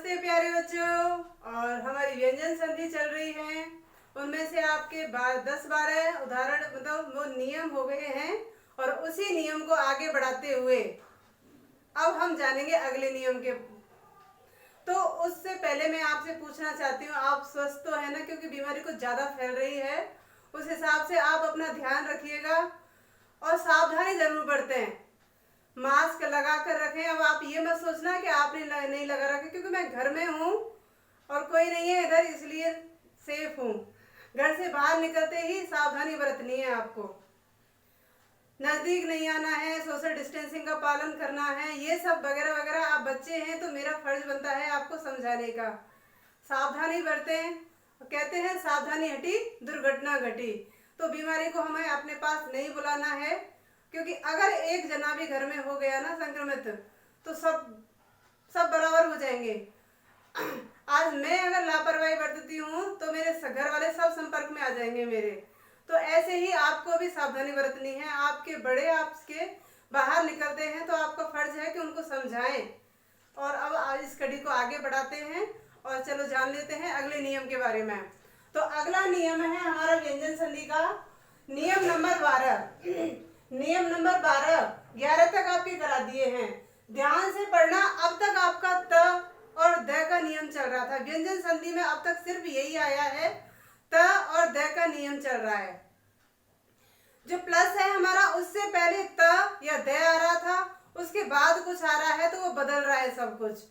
नमस्ते प्यारे बच्चों। और हमारी व्यंजन संधि चल रही है, उनमें से आपके 10-12 उदाहरण मतलब वो नियम हो गए हैं और उसी नियम को आगे बढ़ाते हुए अब हम जानेंगे अगले नियम के। तो उससे पहले मैं आपसे पूछना चाहती हूँ, आप स्वस्थ तो है ना? क्योंकि बीमारी कुछ ज़्यादा फैल रही है, उस हिसाब से आप अपना ध्यान रखिएगा और सावधानी जरूर बरतें। मास्क लगा कर रखें। अब आप ये मत सोचना कि आपने नहीं लगा रखा, क्योंकि मैं घर में हूँ और कोई नहीं है इधर, इसलिए सेफ हूँ। घर से बाहर निकलते ही सावधानी बरतनी है आपको। नज़दीक नहीं आना है, सोशल डिस्टेंसिंग का पालन करना है, ये सब वगैरह वगैरह। आप बच्चे हैं तो मेरा फर्ज बनता है आपको समझाने का। सावधानी बरतें। कहते हैं सावधानी हटी दुर्घटना घटी। तो बीमारी को हमें अपने पास नहीं बुलाना है, क्योंकि अगर एक जना भी घर में हो गया ना संक्रमित, तो सब बराबर हो जाएंगे। आज मैं अगर लापरवाही बरतती हूँ तो मेरे घर वाले सब संपर्क में आ जाएंगे मेरे। तो ऐसे ही आपको भी सावधानी बरतनी है। आपके बड़े आपके बाहर निकलते हैं तो आपका फर्ज है कि उनको समझाएं। और अब इस कड़ी को आगे बढ़ाते हैं और चलो जान लेते हैं अगले नियम के बारे में। तो अगला नियम है हमारा व्यंजन संधि का नियम नंबर 12। नियम नंबर 11 तक आपके करा दिए हैं, ध्यान से पढ़ना। अब तक आपका त और द का नियम चल रहा था। व्यंजन संधि में अब तक सिर्फ यही आया है, त और द का नियम चल रहा है। जो प्लस है हमारा, उससे पहले त या द आ रहा था, उसके बाद कुछ आ रहा है तो वो बदल रहा है सब कुछ।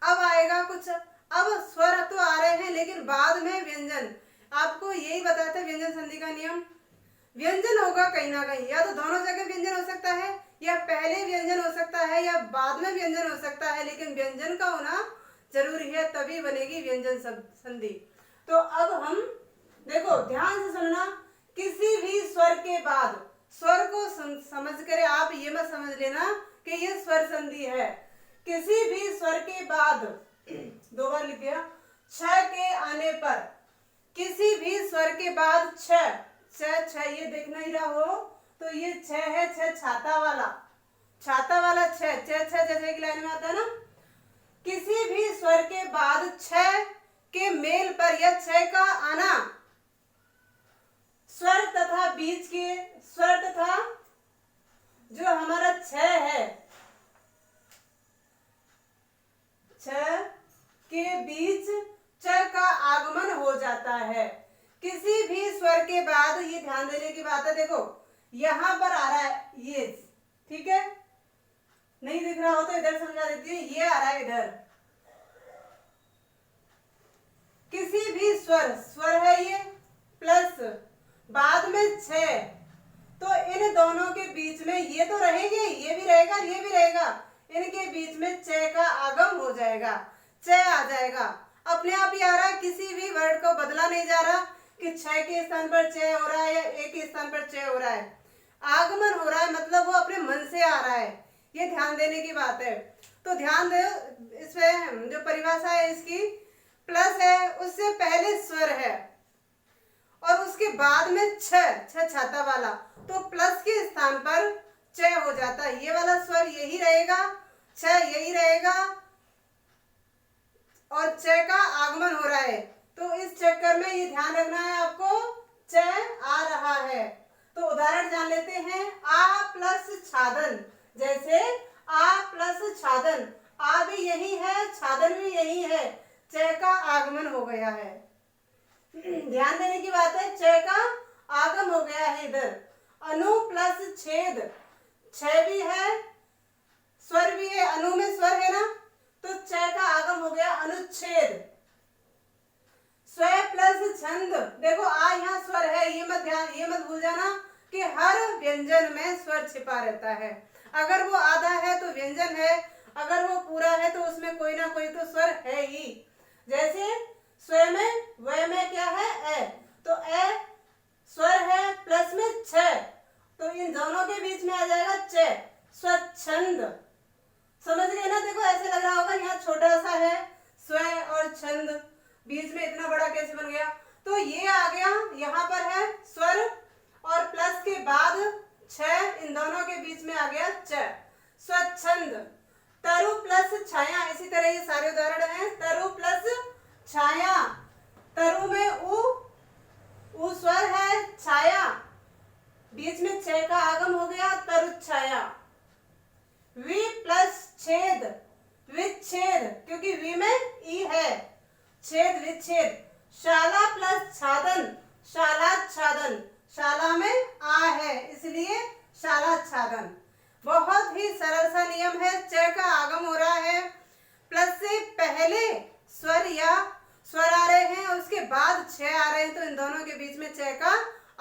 अब आएगा कुछ, अब स्वर तो आ रहे हैं लेकिन बाद में व्यंजन। आपको यही बताया था व्यंजन संधि का नियम। व्यंजन होगा कहीं ना कहीं, या तो दोनों जगह व्यंजन हो सकता है, या पहले व्यंजन हो सकता है, या बाद में व्यंजन हो सकता है, लेकिन व्यंजन का होना जरूरी है, तभी बनेगी व्यंजन संधि। तो अब हम देखो, ध्यान से सुनना। किसी भी स्वर के बाद, स्वर को समझ कर आप ये मत समझ लेना कि ये स्वर संधि है। किसी भी स्वर के बाद, दो बार लिख दिया, छ के आने पर, किसी भी स्वर के बाद छ ये देखना ही रहा हो तो ये छ है, छ छाता वाला छ जैसे एक लाइन में आता है ना। किसी भी स्वर के बाद छ के मेल पर या छ का आना, स्वर तथा बीच के स्वर तथा जो हमारा छ है, छ के बीच च का आगमन हो जाता है। किसी भी स्वर के बाद, ये ध्यान देने की बात है। देखो यहां पर आ रहा है ये, ठीक है, नहीं दिख रहा हो तो इधर समझा देती हूँ, ये आ रहा है इधर। किसी भी स्वर है ये, प्लस बाद में छ, तो इन दोनों के बीच में ये तो रहेंगे, ये भी रहेगा ये भी रहेगा, इनके बीच में च का आगम हो जाएगा, च आ जाएगा। अपने आप ही आ रहा है, किसी भी वर्ड को बदला नहीं जा रहा कि छ के स्थान पर च हो रहा है या ए के स्थान पर च हो रहा है। आगमन हो रहा है, मतलब वो अपने मन से आ रहा है। ये ध्यान देने की बात है। तो ध्यान दो, इसमें जो परिभाषा है इसकी, प्लस है, उससे पहले स्वर है और उसके बाद में छ छाता वाला, तो प्लस के स्थान पर च हो जाता है। ये वाला स्वर यही रहेगा, छ यही रहेगा और च का आगमन हो रहा है। तो इस चक्कर में ये ध्यान रखना है आपको, च आ रहा है। तो उदाहरण जान लेते हैं। आ प्लस छादन, जैसे आ प्लस छादन, आ भी यही है, छादन भी यही है, च का आगमन हो गया है। ध्यान देने की बात है, च का आगम हो गया है इधर। अनु प्लस छेद, छ भी है, स्वर भी है, अनु में स्वर है ना, तो च का आगम हो गया अनुच्छेद। स्व प्लस छंद, देखो आ यहाँ स्वर है, ये मत भूल जाना कि हर व्यंजन में स्वर छिपा रहता है। अगर वो आधा है तो व्यंजन है, अगर वो पूरा है तो उसमें कोई ना कोई तो स्वर है ही। जैसे स्व में, व में क्या है, ए, तो ए स्वर है, प्लस में छ, तो इन दोनों के बीच में आ जाएगा च, स्वच्छंद। समझ गए ना? देखो ऐसे लग रहा होगा यहाँ छोटा सा है स्व और छंद, बीच में इतना बड़ा कैसे बन गया? तो ये आ गया, यहाँ पर है स्वर और प्लस के बाद छ, इन दोनों के बीच में आ गया च, स्वच्छंद। तरु प्लस छाया, इसी तरह ये सारे उदाहरण हैं। छाया, तरु में उ स्वर है, छाया, बीच में छ का आगम हो गया, तरु छाया। वि प्लस छेद, विच्छेद, क्योंकि वि में ई है, छेद विच्छेद। शाला प्लस छादन, शालाच्छादन, शाला में आ है इसलिए शालाच्छादन। बहुत ही सरल सा नियम है। च का आगम हो रहा है, प्लस से पहले स्वर या स्वर आ रहे हैं और उसके बाद छ आ रहे हैं, तो इन दोनों के बीच में च का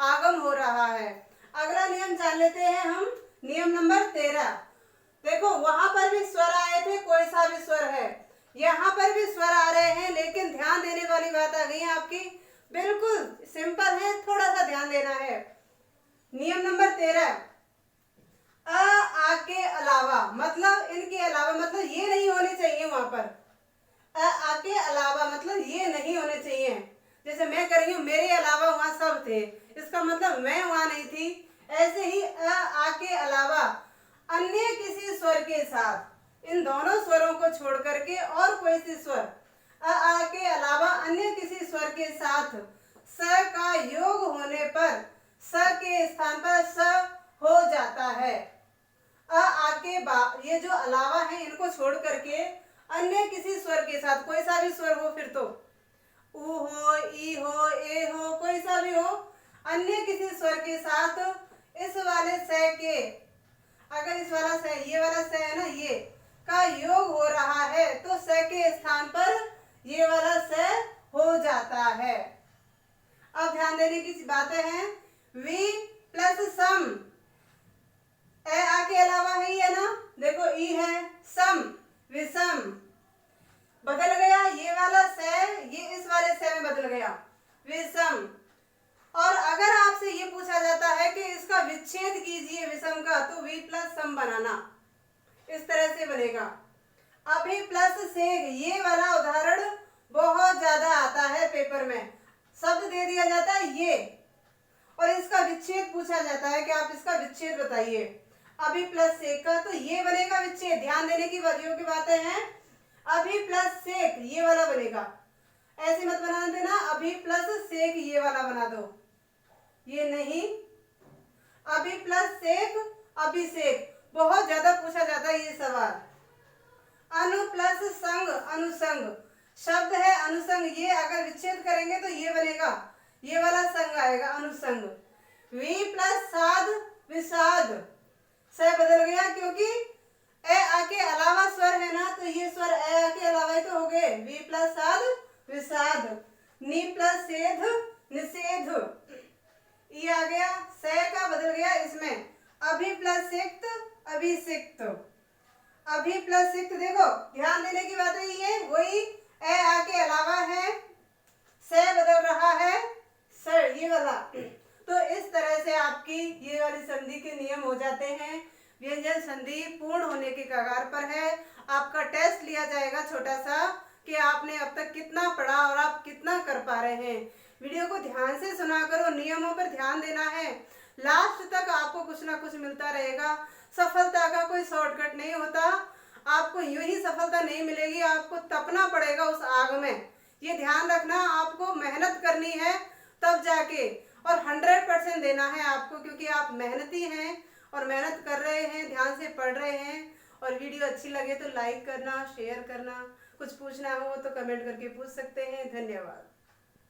आगम हो रहा है। अगला नियम जान लेते हैं हम, नियम नंबर 13। देखो वहां पर भी स्वर आए थे, कोई सा भी स्वर है, यहाँ पर भी स्वर आ रहे हैं, लेकिन ध्यान देने वाली बात आ गई है आपकी, बिल्कुल सिंपल है, थोड़ा सा ध्यान देना है। नियम नंबर 13, आ के अलावा, मतलब इनके अलावा, मतलब ये नहीं होने चाहिए वहां पर। आ के अलावा मतलब ये नहीं होने चाहिए। जैसे मैं कर रही हूँ, मेरे अलावा वहां सब थे, इसका मतलब मैं वहां नहीं थी। ऐसे ही आ के अलावा अन्य किसी स्वर के साथ, इन दोनों स्वरों को छोड़ करके और कोई सी स्वर, आ के अलावा अन्य किसी स्वर के साथ स का योग होने पर स के स्थान पर स हो जाता है। आ के ये जो अलावा है, इनको छोड़ करके अन्य किसी स्वर के साथ, कोई सा भी स्वर हो, फिर तो उ हो, ई हो, ए हो, कोई सा भी हो, अन्य किसी स्वर के साथ इस वाले स के, अगर इस वाला स, ये वाला स है ना, ये का योग हो रहा है, तो स के स्थान पर ये वाला स हो जाता है। अब ध्यान देने की बातें हैं। वी प्लस सम, आ के अलावा है ये ना, देखो ई है, सम, विषम, बदल गया, ये वाला स ये इस वाले स में बदल गया, विषम। और अगर आपसे ये पूछा जाता है कि इसका विच्छेद कीजिए विषम का, तो वी प्लस सम बनाना, इस तरह से बनेगा। अभी प्लस सेग, ये वाला उदाहरण बहुत ज्यादा आता है पेपर में, शब्द दे दिया जाता है ये, और इसका विच्छेद पूछा जाता है कि आप इसका विच्छेद बताइए। अभी प्लस सेक का, तो ये बनेगा विच्छेद। ध्यान देने की बातें हैं। अभी प्लस सेक ये वाला बनेगा, ऐसे मत बना देना, अभी प्लस सेक ये वाला बना दो, ये नहीं। अभी प्लस सेक, अभिषेक, बहुत ज्यादा पूछा जाता है ये सवाल। अनु प्लस संग, अनुसंग, शब्द है अनुसंग, ये अगर विच्छेद करेंगे तो ये बनेगा, ये वाला संग आएगा, अनुसंग। वी प्लस साध, विषाद, स बदल गया क्योंकि ए आ के अलावा स्वर है ना, तो ये स्वर ए आ के अलावा ही तो हो गए। वी प्लस साध, विषाद। नी प्लस सेध, निषेध, ई आ गया, स का बदल गया इसमें। अभी प्लस सिक्त, अभिषिक्त, अभी प्लस सिक्त। देखो ध्यान देने की बात है, ये वही ए आ के अलावा है, से बदल रहा है सर, ये वाला। तो इस तरह से आपकी ये वाली संधि के नियम हो जाते हैं। व्यंजन संधि पूर्ण होने के कगार पर है। आपका टेस्ट लिया जाएगा छोटा सा, कि आपने अब तक कितना पढ़ा और आप कितना कर पा रहे हैं। वीडियो को ध्यान से सुना करो, नियमों पर ध्यान देना है। लास्ट तक आपको कुछ ना कुछ मिलता रहेगा। सफलता का कोई शॉर्टकट नहीं होता, आपको यूं ही सफलता नहीं मिलेगी, आपको तपना पड़ेगा उस आग में। ये ध्यान रखना, आपको मेहनत करनी है तब जाके, और 100% देना है आपको, क्योंकि आप मेहनती हैं और मेहनत कर रहे हैं, ध्यान से पढ़ रहे हैं। और वीडियो अच्छी लगे तो लाइक करना, शेयर करना, कुछ पूछना हो तो कमेंट करके पूछ सकते हैं। धन्यवाद।